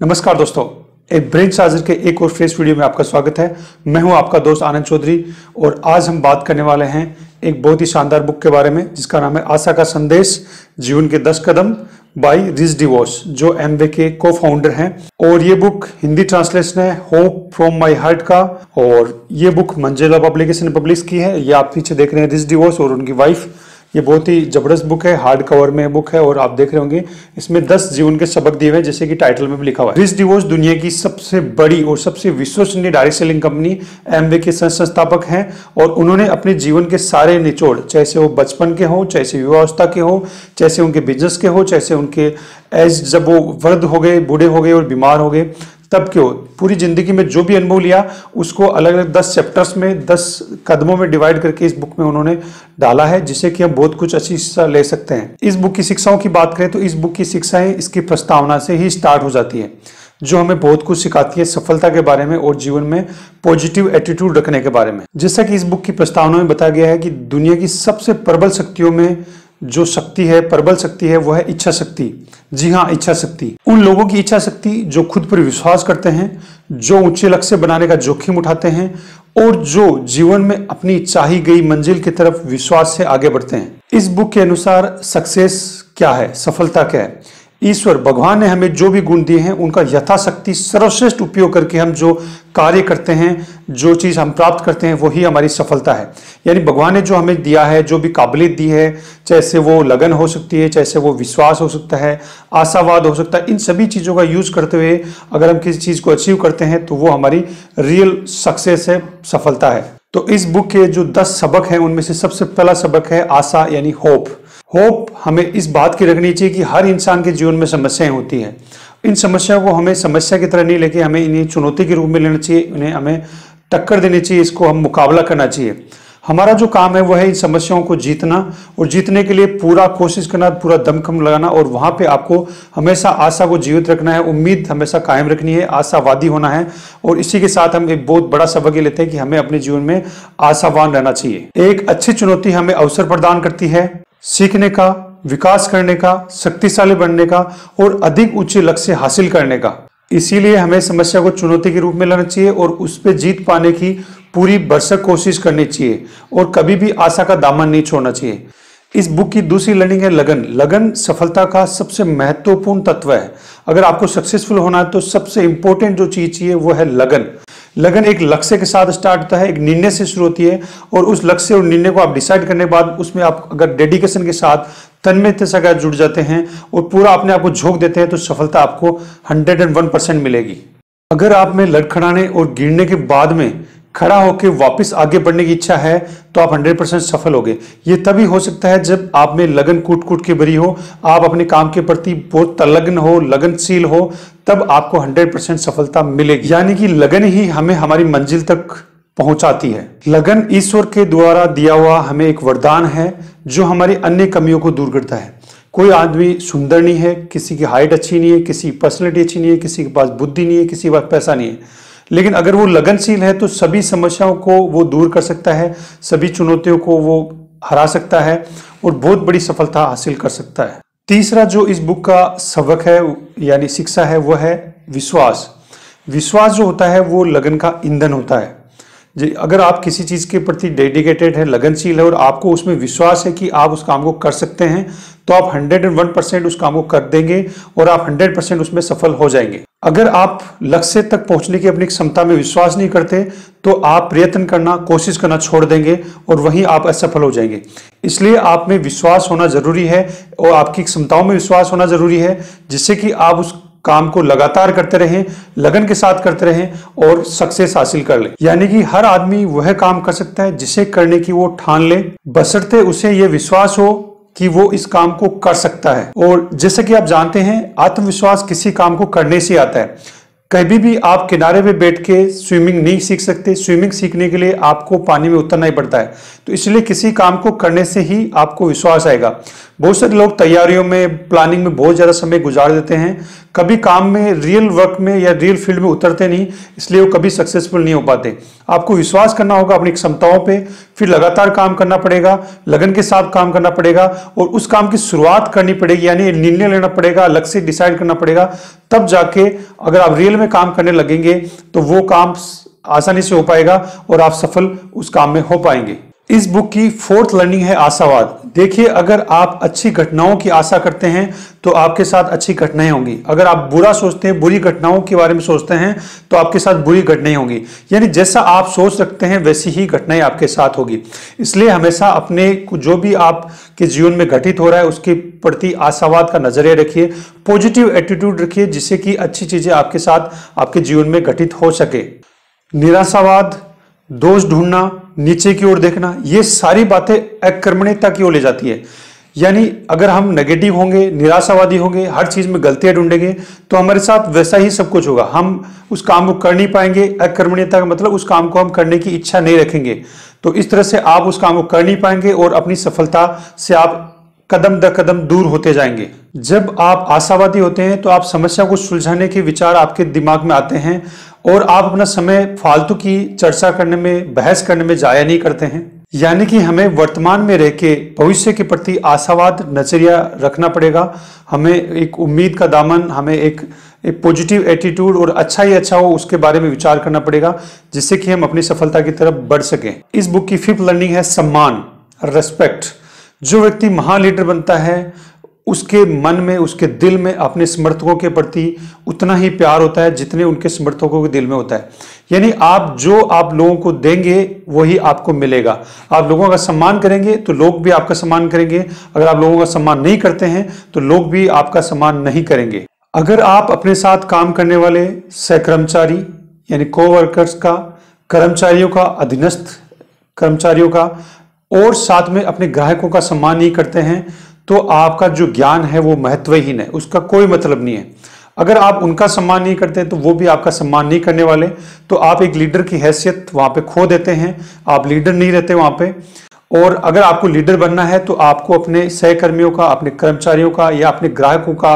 नमस्कार दोस्तों, एक ब्रेन चार्जर के एक और फ्रेश वीडियो में आपका स्वागत है। मैं हूं आपका दोस्त आनंद चौधरी और आज हम बात करने वाले हैं एक बहुत ही शानदार बुक के बारे में जिसका नाम है आशा का संदेश, जीवन के 10 कदम बाय रिच डिवोस, जो एमवे के को फाउंडर हैं। और ये बुक हिंदी ट्रांसलेशन है होप फ्रॉम माय हार्ट का, और ये बुक मंजिला पब्लिकेशन ने पब्लिश की है। ये आप पीछे देख रहे हैं रिच डिवोस और उनकी वाइफ। ये बहुत ही जबरदस्त बुक है, हार्ड कवर में बुक है और आप देख रहे होंगे इसमें 10 जीवन के सबक दिए हुए हैं, जैसे कि टाइटल में भी लिखा हुआ है। रिच डिवोस दुनिया की सबसे बड़ी और सबसे विश्वसनीय डायरेक्ट सेलिंग कंपनी एमवे के संस्थापक हैं और उन्होंने अपने जीवन के सारे निचोड़, चाहे वो बचपन के हो, चाहे युवावस्था के हो, चाहे उनके बिजनेस के हो, चाहे उनके एज जब वो वृद्ध हो गए, बूढ़े हो गए और बीमार हो गए, तब क्यों पूरी जिंदगी में जो भी अनुभव लिया उसको अलग अलग 10 चैप्टर्स में 10 कदमों में डिवाइड करके इस बुक में उन्होंने डाला है, जिससे कि हम बहुत कुछ अच्छी शिक्षा ले सकते हैं। इस बुक की शिक्षाओं की बात करें तो इस बुक की शिक्षाएं इसकी प्रस्तावना से ही स्टार्ट हो जाती है, जो हमें बहुत कुछ सिखाती है सफलता के बारे में और जीवन में पॉजिटिव एटीट्यूड रखने के बारे में। जैसा कि इस बुक की प्रस्तावना में बताया गया है कि दुनिया की सबसे प्रबल शक्तियों में जो शक्ति है, प्रबल शक्ति है, वो है इच्छा शक्ति। जी हाँ, इच्छा शक्ति। उन लोगों की इच्छा शक्ति जो खुद पर विश्वास करते हैं, जो ऊंचे लक्ष्य बनाने का जोखिम उठाते हैं और जो जीवन में अपनी चाही गई मंजिल की तरफ विश्वास से आगे बढ़ते हैं। इस बुक के अनुसार सक्सेस क्या है, सफलता क्या है, ईश्वर भगवान ने हमें जो भी गुण दिए हैं उनका यथाशक्ति सर्वश्रेष्ठ उपयोग करके हम जो कार्य करते हैं, जो चीज हम प्राप्त करते हैं, वही हमारी सफलता है। यानी भगवान ने जो हमें दिया है, जो भी काबिलियत दी है, चाहे से वो लगन हो सकती है, चाहे से वो विश्वास हो सकता है, आशावाद हो सकता है, इन सभी चीजों का यूज करते हुए अगर हम किसी चीज को अचीव करते हैं तो वो हमारी रियल सक्सेस है, सफलता है। तो इस बुक के जो 10 सबक हैं उनमें से सबसे पहला सबक है आशा, यानी होप। होप हमें इस बात की रखनी चाहिए कि हर इंसान के जीवन में समस्याएं होती हैं। इन समस्याओं को हमें समस्या की तरह नहीं लेके हमें इन्हें चुनौती के रूप में लेना चाहिए, इन्हें हमें टक्कर देनी चाहिए, इसको हम मुकाबला करना चाहिए। हमारा जो काम है वो है इन समस्याओं को जीतना और जीतने के लिए पूरा कोशिश करना, पूरा दमखम लगाना, और वहां पे आपको हमेशा आशा को जीवित रखना है, उम्मीद हमेशा कायम रखनी है, आशावादी होना है। और इसी के साथ हम एक बहुत बड़ा सबक ये लेते हैं कि हमें अपने जीवन में आशावान रहना चाहिए। एक अच्छी चुनौती हमें अवसर प्रदान करती है सीखने का, विकास करने का, शक्तिशाली बनने का और अधिक ऊंचे लक्ष्य हासिल करने का। इसीलिए हमें समस्या को चुनौती के रूप में लेना चाहिए और उस पर जीत पाने की पूरी भरसक कोशिश करनी चाहिए और कभी भी आशा का दामन नहीं छोड़ना चाहिए। इस बुक की दूसरी लर्निंग है लगन। लगन सफलता का सबसे महत्वपूर्ण तत्व है। अगर आपको सक्सेसफुल होना है तो सबसे इंपॉर्टेंट जो चीज चाहिए वो है लगन। लगन एक लक्ष्य के साथ स्टार्ट होता है, एक निर्णय से शुरू होती है और उस लक्ष्य और निर्णय को आप डिसाइड करने के बाद उसमें आप अगर डेडिकेशन के साथ तन्मयता से अगर जुड़ जाते हैं और पूरा अपने आप को झोंक देते हैं तो सफलता आपको 101% मिलेगी। अगर आप में लड़खड़ाने और गिरने के बाद में खड़ा होकर वापस आगे बढ़ने की इच्छा है तो आप 100% सफल होगे। ये तभी हो सकता है जब आप में लगन कूट कूट के भरी हो, आप अपने काम के प्रति बहुत तल्लग्न हो, लगनशील हो, तब आपको 100% सफलता मिलेगी। यानी कि लगन ही हमें हमारी मंजिल तक पहुंचाती है। लगन ईश्वर के द्वारा दिया हुआ हमें एक वरदान है जो हमारी अन्य कमियों को दूर करता है। कोई आदमी सुंदर नहीं है, किसी की हाइट अच्छी नहीं है, किसी की पर्सनैलिटी अच्छी नहीं है, किसी के पास बुद्धि नहीं है, किसी के पास पैसा नहीं है, लेकिन अगर वो लगनशील है तो सभी समस्याओं को वो दूर कर सकता है, सभी चुनौतियों को वो हरा सकता है और बहुत बड़ी सफलता हासिल कर सकता है। तीसरा जो इस बुक का सबक है यानी शिक्षा है वो है विश्वास। विश्वास जो होता है वो लगन का ईंधन होता है। जी, अगर आप किसी चीज के प्रति डेडिकेटेड है, लगनशील है और आपको उसमें विश्वास है कि आप उस काम को कर सकते हैं तो आप 101% उस काम को कर देंगे और आप 100% उसमें सफल हो जाएंगे। अगर आप लक्ष्य तक पहुंचने की अपनी क्षमता में विश्वास नहीं करते तो आप प्रयत्न करना, कोशिश करना छोड़ देंगे और वहीं आप असफल हो जाएंगे। इसलिए आप में विश्वास होना जरूरी है और आपकी क्षमताओं में विश्वास होना जरूरी है, जिससे कि आप उस काम को लगातार करते रहें, लगन के साथ करते रहें और सक्सेस हासिल कर लें। यानी कि हर आदमी वह काम कर सकता है जिसे करने की वो ठान ले, बशर्ते उसे ये विश्वास हो कि वो इस काम को कर सकता है। और जैसे कि आप जानते हैं, आत्मविश्वास किसी काम को करने से आता है। कभी भी आप किनारे पे बैठ के स्विमिंग नहीं सीख सकते। स्विमिंग सीखने के लिए आपको पानी में उतरना ही पड़ता है। तो इसलिए किसी काम को करने से ही आपको विश्वास आएगा। बहुत सारे लोग तैयारियों में, प्लानिंग में बहुत ज्यादा समय गुजार देते हैं, कभी काम में, रियल वर्क में या रियल फील्ड में उतरते नहीं, इसलिए वो कभी सक्सेसफुल नहीं हो पाते। आपको विश्वास करना होगा अपनी क्षमताओं पे, फिर लगातार काम करना पड़ेगा, लगन के साथ काम करना पड़ेगा और उस काम की शुरुआत करनी पड़ेगी, यानी निर्णय लेना पड़ेगा, लक्ष्य डिसाइड करना पड़ेगा। तब जाके अगर आप रियल में काम करने लगेंगे तो वो काम आसानी से हो पाएगा और आप सफल उस काम में हो पाएंगे। इस बुक की फोर्थ लर्निंग है आशावाद। देखिए, अगर आप अच्छी घटनाओं की आशा करते हैं तो आपके साथ अच्छी घटनाएं होंगी। अगर आप बुरा सोचते हैं, बुरी घटनाओं के बारे में सोचते हैं तो आपके साथ बुरी घटनाएं होंगी। यानी जैसा आप सोच रखते हैं वैसी ही घटनाएं आपके साथ होगी। इसलिए हमेशा अपने जो भी आपके जीवन में घटित हो रहा है उसके प्रति आशावाद का नजरिया रखिए, पॉजिटिव एटीट्यूड रखिए, जिससे कि अच्छी चीजें आपके साथ आपके जीवन में घटित हो सके। निराशावाद, दोष ढूंढना, नीचे की ओर देखना, ये सारी बातें अकर्मण्यता की ओर ले जाती है। यानी अगर हम नेगेटिव होंगे, निराशावादी होंगे, हर चीज में गलतियां ढूंढेंगे तो हमारे साथ वैसा ही सब कुछ होगा। हम उस काम को कर नहीं पाएंगे। अकर्मण्यता का मतलब उस काम को हम करने की इच्छा नहीं रखेंगे, तो इस तरह से आप उस काम को कर नहीं पाएंगे और अपनी सफलता से आप कदम दर कदम दूर होते जाएंगे। जब आप आशावादी होते हैं तो आप समस्या को सुलझाने के विचार आपके दिमाग में आते हैं और आप अपना समय फालतू की चर्चा करने में, बहस करने में जाया नहीं करते हैं। यानी कि हमें वर्तमान में रह के भविष्य के प्रति आशावाद नजरिया रखना पड़ेगा। हमें एक उम्मीद का दामन, हमें एक पॉजिटिव एटीट्यूड और अच्छा ही अच्छा हो उसके बारे में विचार करना पड़ेगा, जिससे कि हम अपनी सफलता की तरफ बढ़ सकें। इस बुक की फिफ्थ लर्निंग है सम्मान, रेस्पेक्ट। जो व्यक्ति महान लीडर बनता है उसके मन में, उसके दिल में अपने समर्थकों के प्रति उतना ही प्यार होता है जितने उनके समर्थकों के दिल में होता है। यानी आप जो आप लोगों को देंगे वही आपको मिलेगा। आप लोगों का सम्मान करेंगे तो लोग भी आपका सम्मान करेंगे। अगर आप लोगों का सम्मान नहीं करते हैं तो लोग भी आपका सम्मान नहीं करेंगे। अगर आप अपने साथ काम करने वाले सहकर्मचारी यानी कोवर्कर्स का, कर्मचारियों का, अधीनस्थ कर्मचारियों का और साथ में अपने ग्राहकों का सम्मान नहीं करते हैं तो आपका जो ज्ञान है वो महत्वहीन है, उसका कोई मतलब नहीं है। अगर आप उनका सम्मान नहीं करते तो वो भी आपका सम्मान नहीं करने वाले, तो आप एक लीडर की हैसियत वहां पे खो देते हैं, आप लीडर नहीं रहते वहां पे। और अगर आपको लीडर बनना है तो आपको अपने सहकर्मियों का, अपने कर्मचारियों का या अपने ग्राहकों का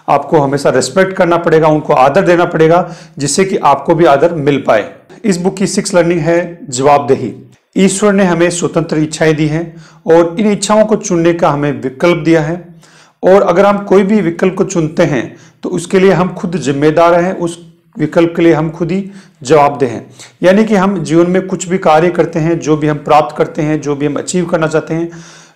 आपको हमेशा रिस्पेक्ट करना पड़ेगा, उनको आदर देना पड़ेगा, जिससे कि आपको भी आदर मिल पाए। इस बुक की सिक्स्थ लर्निंग है जवाबदेही। ईश्वर ने हमें स्वतंत्र इच्छाएं दी हैं और इन इच्छाओं को चुनने का हमें विकल्प दिया है, और अगर हम कोई भी विकल्प को चुनते हैं तो उसके लिए हम खुद जिम्मेदार हैं, उस विकल्प के लिए हम खुद ही जवाबदेह हैं। यानी कि हम जीवन में कुछ भी कार्य करते हैं, जो भी हम प्राप्त करते हैं, जो भी हम अचीव करना चाहते हैं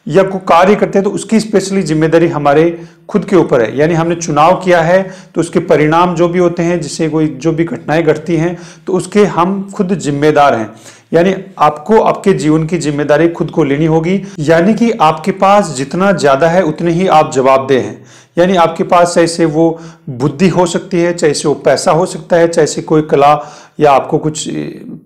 या कोई कार्य करते हैं तो उसकी स्पेशली जिम्मेदारी हमारे खुद के ऊपर है। यानी हमने चुनाव किया है तो उसके परिणाम जो भी होते हैं, जिससे कोई जो भी घटनाएं घटती हैं तो उसके हम खुद जिम्मेदार हैं। यानी आपको आपके जीवन की जिम्मेदारी खुद को लेनी होगी। यानी कि आपके पास जितना ज्यादा है उतने ही आप जवाबदेह हैं। यानी आपके पास चाहे से वो बुद्धि हो सकती है, चाहे से वो पैसा हो सकता है, चाहे से कोई कला या आपको कुछ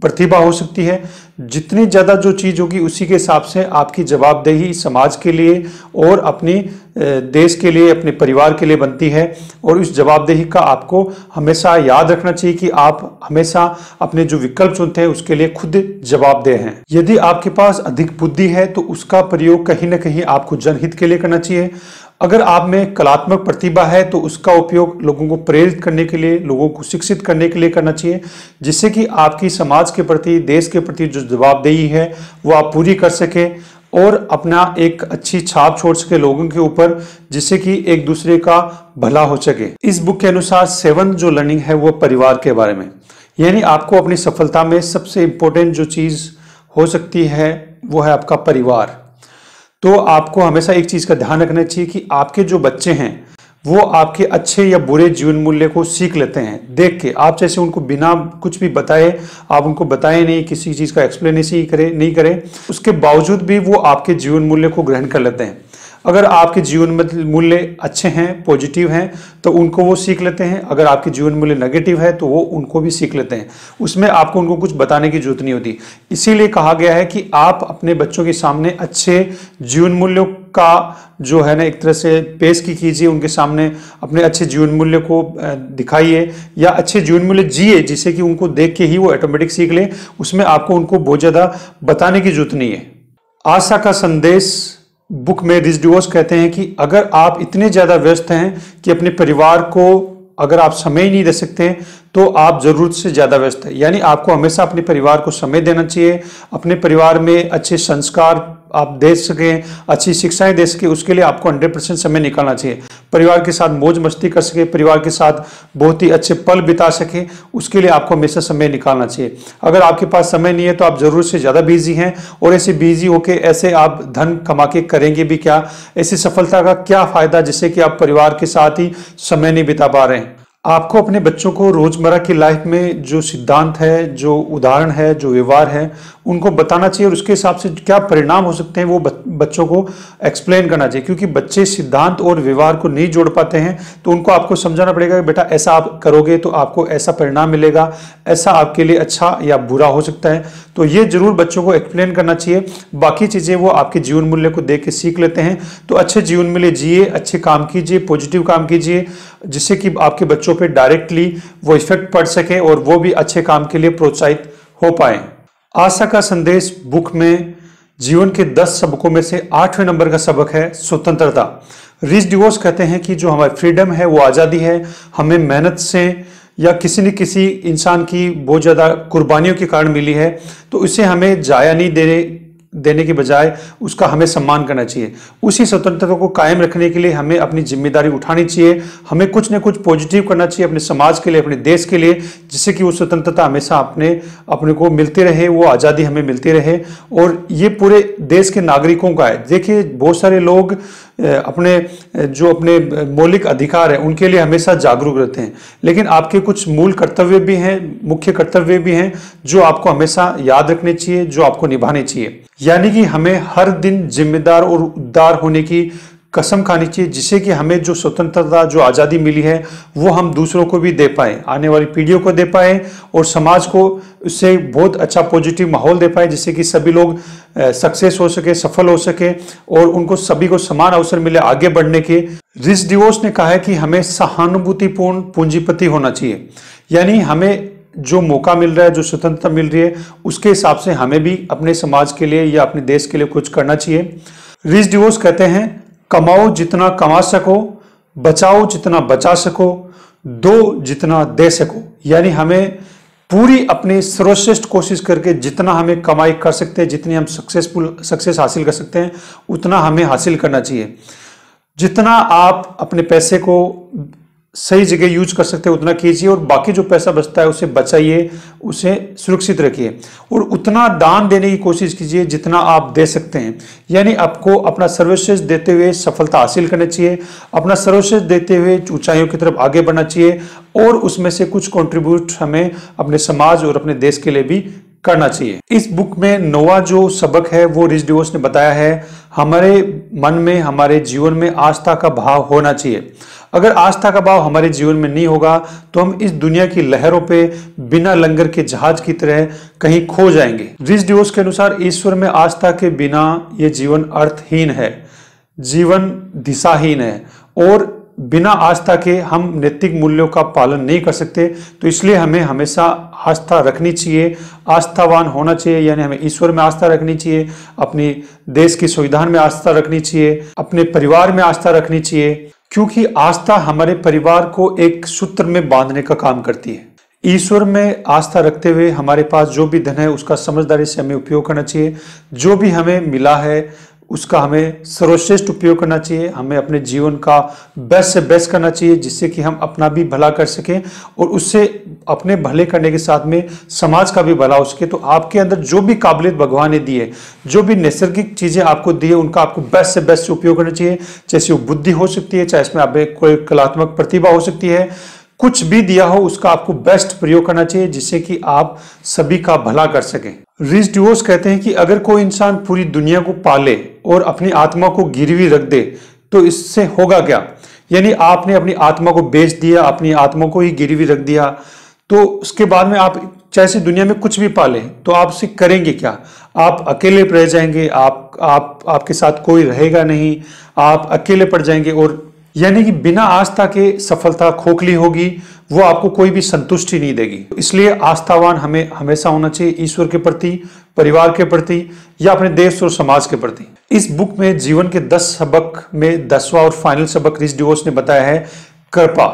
प्रतिभा हो सकती है। जितनी ज्यादा जो चीज होगी उसी के हिसाब से आपकी जवाबदेही समाज के लिए और अपनी देश के लिए, अपने परिवार के लिए बनती है। और इस जवाबदेही का आपको हमेशा याद रखना चाहिए कि आप हमेशा अपने जो विकल्प चुनते हैं उसके लिए खुद जवाबदेह हैं। यदि आपके पास अधिक बुद्धि है तो उसका प्रयोग कहीं ना कहीं आपको जनहित के लिए करना चाहिए। अगर आप में कलात्मक प्रतिभा है तो उसका उपयोग लोगों को प्रेरित करने के लिए, लोगों को शिक्षित करने के लिए करना चाहिए, जिससे कि आपकी समाज के प्रति, देश के प्रति जो जवाबदेही है वो आप पूरी कर सके और अपना एक अच्छी छाप छोड़ सके लोगों के ऊपर, जिससे कि एक दूसरे का भला हो सके। इस बुक के अनुसार 7 जो लर्निंग है वो परिवार के बारे में। यानी आपको अपनी सफलता में सबसे इंपॉर्टेंट जो चीज हो सकती है वो है आपका परिवार। तो आपको हमेशा एक चीज का ध्यान रखना चाहिए कि आपके जो बच्चे हैं वो आपके अच्छे या बुरे जीवन मूल्य को सीख लेते हैं देख के। आप जैसे उनको बिना कुछ भी बताए, आप उनको बताए नहीं, किसी चीज का एक्सप्लेनेशन नहीं करें, उसके बावजूद भी वो आपके जीवन मूल्य को ग्रहण कर लेते हैं। अगर आपके जीवन मूल्य अच्छे हैं, पॉजिटिव हैं, तो उनको वो सीख लेते हैं। अगर आपके जीवन मूल्य नेगेटिव है तो वो उनको भी सीख लेते हैं। उसमें आपको उनको कुछ बताने की जरूरत नहीं होती। इसीलिए कहा गया है कि आप अपने बच्चों के सामने अच्छे जीवन मूल्यों का जो है ना एक तरह से पेश कीजिए, उनके सामने अपने अच्छे जीवन मूल्य को दिखाइए या अच्छे जीवन मूल्य जिए, जिससे कि उनको देख के ही वो ऑटोमेटिक सीख ले। उसमें आपको उनको बहुत ज्यादा बताने की जरूरत नहीं है। आशा का संदेश बुक में रिच डिवोर्स कहते हैं कि अगर आप इतने ज्यादा व्यस्त हैं कि अपने परिवार को अगर आप समय ही नहीं दे सकते हैं तो आप जरूरत से ज्यादा व्यस्त है। यानी आपको हमेशा अपने परिवार को समय देना चाहिए, अपने परिवार में अच्छे संस्कार आप दे सकें, अच्छी शिक्षाएं दे सके, उसके लिए आपको 100% समय निकालना चाहिए। परिवार के साथ मौज मस्ती कर सके, परिवार के साथ बहुत ही अच्छे पल बिता सके, उसके लिए आपको हमेशा समय निकालना चाहिए। अगर आपके पास समय नहीं है तो आप जरूरत से ज्यादा बिजी हैं, और ऐसे बिजी होके ऐसे आप धन कमा के करेंगे भी क्या? ऐसी सफलता का क्या फायदा जिससे कि आप परिवार के साथ ही समय नहीं बिता पा रहे हैं? आपको अपने बच्चों को रोजमर्रा की लाइफ में जो सिद्धांत है, जो उदाहरण है, जो व्यवहार है, उनको बताना चाहिए, और उसके हिसाब से क्या परिणाम हो सकते हैं वो बच्चों को एक्सप्लेन करना चाहिए। क्योंकि बच्चे सिद्धांत और व्यवहार को नहीं जोड़ पाते हैं, तो उनको आपको समझाना पड़ेगा कि बेटा ऐसा आप करोगे तो आपको ऐसा परिणाम मिलेगा, ऐसा आपके लिए अच्छा या बुरा हो सकता है। तो ये जरूर बच्चों को एक्सप्लेन करना चाहिए। बाकी चीजें वो आपके जीवन मूल्य को देख के सीख लेते हैं। तो अच्छे जीवन मूल्य जिए, अच्छे काम कीजिए, पॉजिटिव काम कीजिए, जिससे कि आपके बच्चों पे डायरेक्टली वो इफेक्ट पड़ सके और वो भी अच्छे काम के लिए प्रोत्साहित हो पाए। आशा का संदेश बुक में जीवन के 10 सबकों में से 8वें नंबर का सबक है स्वतंत्रता। रिच डिवोर्स कहते हैं कि जो हमारी फ्रीडम है वो आज़ादी है, हमें मेहनत से या किसी न किसी इंसान की बहुत ज़्यादा कुर्बानियों के कारण मिली है, तो इसे हमें जाया नहीं देने के बजाय उसका हमें सम्मान करना चाहिए। उसी स्वतंत्रता को कायम रखने के लिए हमें अपनी जिम्मेदारी उठानी चाहिए, हमें कुछ न कुछ पॉजिटिव करना चाहिए अपने समाज के लिए, अपने देश के लिए, जिससे कि वो स्वतंत्रता हमेशा अपने को मिलती रहे, वो आज़ादी हमें मिलती रहे। और ये पूरे देश के नागरिकों का है। देखिए बहुत सारे लोग अपने मौलिक अधिकार है उनके लिए हमेशा जागरूक रहते हैं, लेकिन आपके कुछ मूल कर्तव्य भी हैं, मुख्य कर्तव्य भी हैं, जो आपको हमेशा याद रखने चाहिए, जो आपको निभाने चाहिए। यानी कि हमें हर दिन जिम्मेदार और उदार होने की कसम खानी चाहिए, जिससे कि हमें जो स्वतंत्रता, जो आज़ादी मिली है वो हम दूसरों को भी दे पाए, आने वाली पीढ़ियों को दे पाए, और समाज को उससे बहुत अच्छा पॉजिटिव माहौल दे पाए, जिससे कि सभी लोग सक्सेस हो सके, सफल हो सके, और उनको सभी को समान अवसर मिले आगे बढ़ने के। रिच डिवोर्स ने कहा है कि हमें सहानुभूतिपूर्ण पूंजीपति होना चाहिए। यानी हमें जो मौका मिल रहा है, जो स्वतंत्रता मिल रही है, उसके हिसाब से हमें भी अपने समाज के लिए या अपने देश के लिए कुछ करना चाहिए। रिच डिवोर्स कहते हैं कमाओ जितना कमा सको, बचाओ जितना बचा सको, दो जितना दे सको। यानी हमें पूरी अपनी सर्वश्रेष्ठ कोशिश करके जितना हमें कमाई कर सकते हैं, जितनी हम सक्सेस हासिल कर सकते हैं, उतना हमें हासिल करना चाहिए। जितना आप अपने पैसे को सही जगह यूज कर सकते हैं उतना कीजिए, और बाकी जो पैसा बचता है उसे बचाइए, उसे सुरक्षित रखिए, और उतना दान देने की कोशिश कीजिए जितना आप दे सकते हैं। यानी आपको अपना सर्वश्रेष्ठ देते हुए सफलता हासिल करनी चाहिए, अपना सर्वश्रेष्ठ देते हुए ऊंचाइयों की तरफ आगे बढ़ना चाहिए, और उसमें से कुछ कंट्रीब्यूट हमें अपने समाज और अपने देश के लिए भी करना चाहिए। इस बुक में 9वां जो सबक है वो रिच डिवोर्स ने बताया है, हमारे मन में, हमारे जीवन में आस्था का भाव होना चाहिए। अगर आस्था का भाव हमारे जीवन में नहीं होगा तो हम इस दुनिया की लहरों पे बिना लंगर के जहाज की तरह कहीं खो जाएंगे। रिच डिवोर्स के अनुसार ईश्वर में आस्था के बिना ये जीवन अर्थहीन है, जीवन दिशाहीन है, और बिना आस्था के हम नैतिक मूल्यों का पालन नहीं कर सकते। तो इसलिए हमें हमेशा आस्था रखनी चाहिए, आस्थावान होना चाहिए। यानी हमें ईश्वर में आस्था रखनी चाहिए, अपनी देश की संविधान में आस्था रखनी चाहिए, अपने परिवार में आस्था रखनी चाहिए, क्योंकि आस्था हमारे परिवार को एक सूत्र में बांधने का काम करती है। ईश्वर में आस्था रखते हुए हमारे पास जो भी धन है उसका समझदारी से हमें उपयोग करना चाहिए। जो भी हमें मिला है उसका हमें सर्वश्रेष्ठ उपयोग करना चाहिए। हमें अपने जीवन का बेस्ट से बेस्ट करना चाहिए, जिससे कि हम अपना भी भला कर सकें, और उससे अपने भले करने के साथ में समाज का भी भला हो सके। तो आपके अंदर जो भी काबिलियत भगवान ने दी है, जो भी नैसर्गिक चीजें आपको दी है, उनका आपको बेस्ट से बेस्ट उपयोग करना चाहिए। जैसे वो बुद्धि हो सकती है, चाहे इसमें आप कोई कलात्मक प्रतिभा हो सकती है, कुछ भी दिया हो उसका आपको बेस्ट प्रयोग करना चाहिए, जिससे कि आप सभी का भला कर सकें। रिच डिवोर्स कहते हैं कि अगर कोई इंसान पूरी दुनिया को पाले और अपनी आत्मा को गिरवी रख दे तो इससे होगा क्या? यानी आपने अपनी आत्मा को बेच दिया, अपनी आत्मा को ही गिरवी रख दिया, तो उसके बाद में आप चाहे दुनिया में कुछ भी पालें तो आप उसे करेंगे क्या? आप अकेले रह जाएंगे, आपके साथ कोई रहेगा नहीं, आप अकेले पड़ जाएंगे। और यानी कि बिना आस्था के सफलता खोखली होगी, वो आपको कोई भी संतुष्टि नहीं देगी। इसलिए आस्थावान हमें हमेशा होना चाहिए, ईश्वर के प्रति, परिवार के प्रति, या अपने देश और समाज के प्रति। इस बुक में जीवन के 10 सबक में 10वां और फाइनल सबक रिच डिवोर्स ने बताया है कृपा।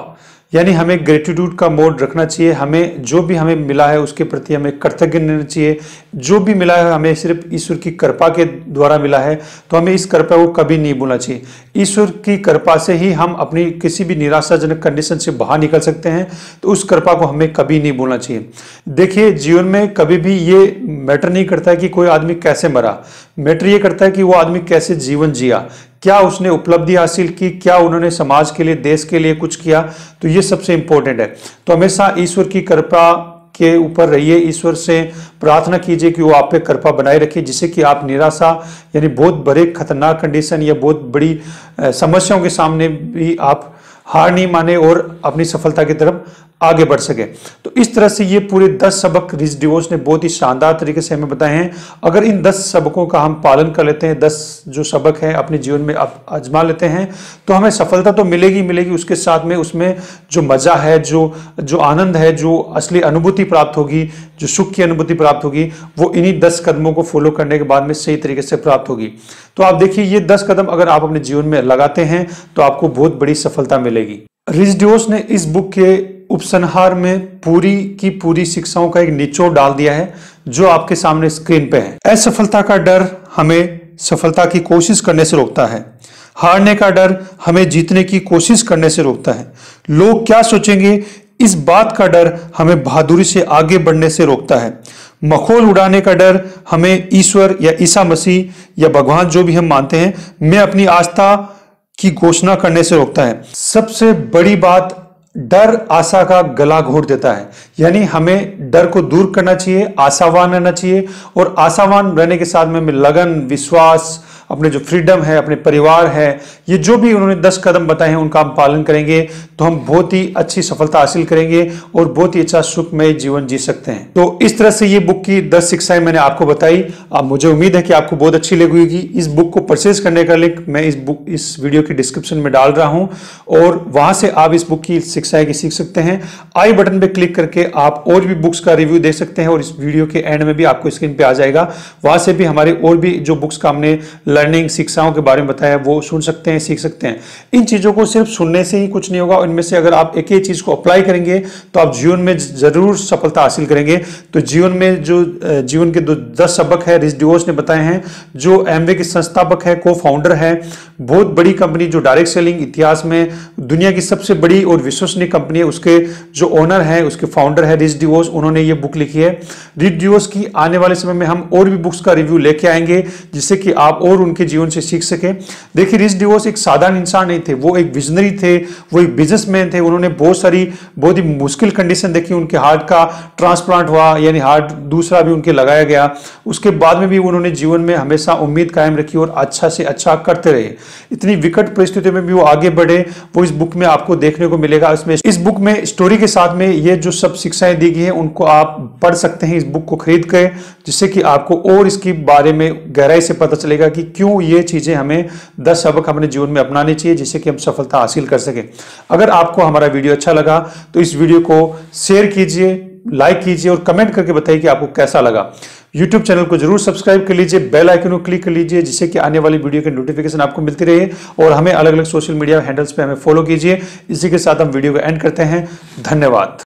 यानी हमें ग्रेटिट्यूड का मोड रखना चाहिए। हमें जो भी हमें मिला है उसके प्रति हमें कृतज्ञ रहना चाहिए। जो भी मिला है हमें सिर्फ ईश्वर की कृपा के द्वारा मिला है, तो हमें इस कृपा को कभी नहीं भूलना चाहिए। ईश्वर की कृपा से ही हम अपनी किसी भी निराशाजनक कंडीशन से बाहर निकल सकते हैं, तो उस कृपा को हमें कभी नहीं भूलना चाहिए। देखिए, जीवन में कभी भी ये मैटर नहीं करता है कि कोई आदमी कैसे मरा, मैटर ये करता है कि वो आदमी कैसे जीवन जिया, क्या उसने उपलब्धि हासिल की, क्या उन्होंने समाज के लिए, देश के लिए कुछ किया। तो ये सबसे इंपॉर्टेंट है। तो हमेशा ईश्वर की कृपा के ऊपर रहिए, ईश्वर से प्रार्थना कीजिए कि वो आप पे कृपा बनाए रखे, जिससे कि आप निराशा यानी बहुत बड़े खतरनाक कंडीशन या बहुत बड़ी समस्याओं के सामने भी आप हार नहीं माने और अपनी सफलता की तरफ आगे बढ़ सके। तो इस तरह से ये पूरे 10 सबक रिच डिवोर्स ने बहुत ही शानदार तरीके से हमें बताए हैं। अगर इन 10 सबकों का हम पालन कर लेते हैं, 10 जो सबक है अपने जीवन में आजमा लेते हैं, तो हमें सफलता तो मिलेगी मिलेगी, उसके साथ में उसमें जो मजा है, जो आनंद है, जो असली अनुभूति प्राप्त होगी, जो सुख की अनुभूति प्राप्त होगी, वो इन्हीं 10 कदमों को फॉलो करने के बाद में सही तरीके से प्राप्त होगी। तो आप देखिए, ये 10 कदम अगर आप अपने जीवन में लगाते हैं तो आपको बहुत बड़ी सफलता मिलेगी। रिच डिवोर्स ने इस बुक के उपसंहार में पूरी की पूरी शिक्षाओं का एक निचोड़ डाल दिया है, जो आपके सामने स्क्रीन पे है। असफलता का डर हमें सफलता की कोशिश करने से रोकता है। हारने का डर हमें जीतने की कोशिश करने से रोकता है। लोग क्या सोचेंगे, इस बात का डर हमें बहादुरी से आगे बढ़ने से रोकता है। मखौल उड़ाने का डर हमें ईश्वर या ईसा मसीह या भगवान जो भी हम मानते हैं में अपनी आस्था की घोषणा करने से रोकता है। सबसे बड़ी बात, डर आशा का गला घोट देता है। यानी हमें डर को दूर करना चाहिए, आशावान रहना चाहिए, और आशावान रहने के साथ में हमें लगन, विश्वास, अपने जो फ्रीडम है, अपने परिवार है, ये जो भी उन्होंने 10 कदम बताए हैं उनका हम पालन करेंगे तो हम बहुत ही अच्छी सफलता हासिल करेंगे और बहुत ही अच्छा सुखमय जीवन जी सकते हैं। तो इस तरह से ये बुक की 10 शिक्षाएं मैंने आपको बताई। अब मुझे उम्मीद है कि आपको बहुत अच्छी लगी होगी। इस बुक को परचेज करने का लिंक मैं इस वीडियो की डिस्क्रिप्शन में डाल रहा हूं, और वहां से आप इस बुक की शिक्षाएं सीख सकते हैं। आई बटन पे क्लिक करके आप और भी बुक्स का रिव्यू देख सकते हैं, और इस वीडियो के एंड में भी आपको स्क्रीन पे आ जाएगा। वहां से भी हमारे और भी जो बुक्स का हमने लर्निंग शिक्षाओं के बारे में बताया वो सुन सकते हैं, सीख सकते हैं। इन चीजों को सिर्फ सुनने से ही कुछ नहीं होगा, इनमें से अगर आप एक ही चीज को अप्लाई करेंगे तो आप जीवन में जरूर सफलता हासिल करेंगे। तो जीवन में जो जीवन के 10 सबक है रिच डिवोर्स ने बताए हैं, जो एमवे के संस्थापक है, को फाउंडर है, बहुत बड़ी कंपनी जो डायरेक्ट सेलिंग इतिहास में दुनिया की सबसे बड़ी और विश्वसनीय कंपनी है, उसके जो ओनर है, उसके फाउंडर है रिच डिवोर्स, उन्होंने ये बुक लिखी है। रिच डिवोर्स की आने वाले समय में हम और भी बुक्स का रिव्यू लेके आएंगे, जिससे कि आप और उनके जीवन से सीख सके। देखिए, रिच डिवोर्स एक साधारण इंसान नहीं थे, वो एक विजनरी थे, वो एक बिजनेसमैन थे। उन्होंने बहुत ही मुश्किल कंडीशन देखी। उनके हार्ट का ट्रांसप्लांट हुआ, यानी हार्ट दूसरा भी उनके लगाया गया। उसके बाद में भी उन्होंने जीवन में हमेशा उम्मीद कायम रखी और अच्छा से अच्छा करते रहे। इतनी विकट परिस्थितियों में भी वो आगे बढ़े, वो इस बुक में आपको देखने को मिलेगा। इस बुक में स्टोरी के साथ में ये जो सब शिक्षाएं दी गई है उनको आप पढ़ सकते हैं, इस बुक को खरीद कर, जिससे कि आपको और इसके बारे में गहराई से पता चलेगा कि क्यों ये चीजें हमें 10 सबक अपने जीवन में अपनानी चाहिए, जिससे कि हम सफलता हासिल कर सके। अगर आपको हमारा वीडियो अच्छा लगा तो इस वीडियो को शेयर कीजिए, लाइक कीजिए और कमेंट करके बताइए कि आपको कैसा लगा। YouTube चैनल को जरूर सब्सक्राइब कर लीजिए, बेल आइकन को क्लिक कर लीजिए, जिससे कि आने वाली वीडियो की नोटिफिकेशन आपको मिलती रहे, और हमें अलग अलग सोशल मीडिया हैंडल्स पे हमें फॉलो कीजिए। इसी के साथ हम वीडियो को एंड करते हैं। धन्यवाद।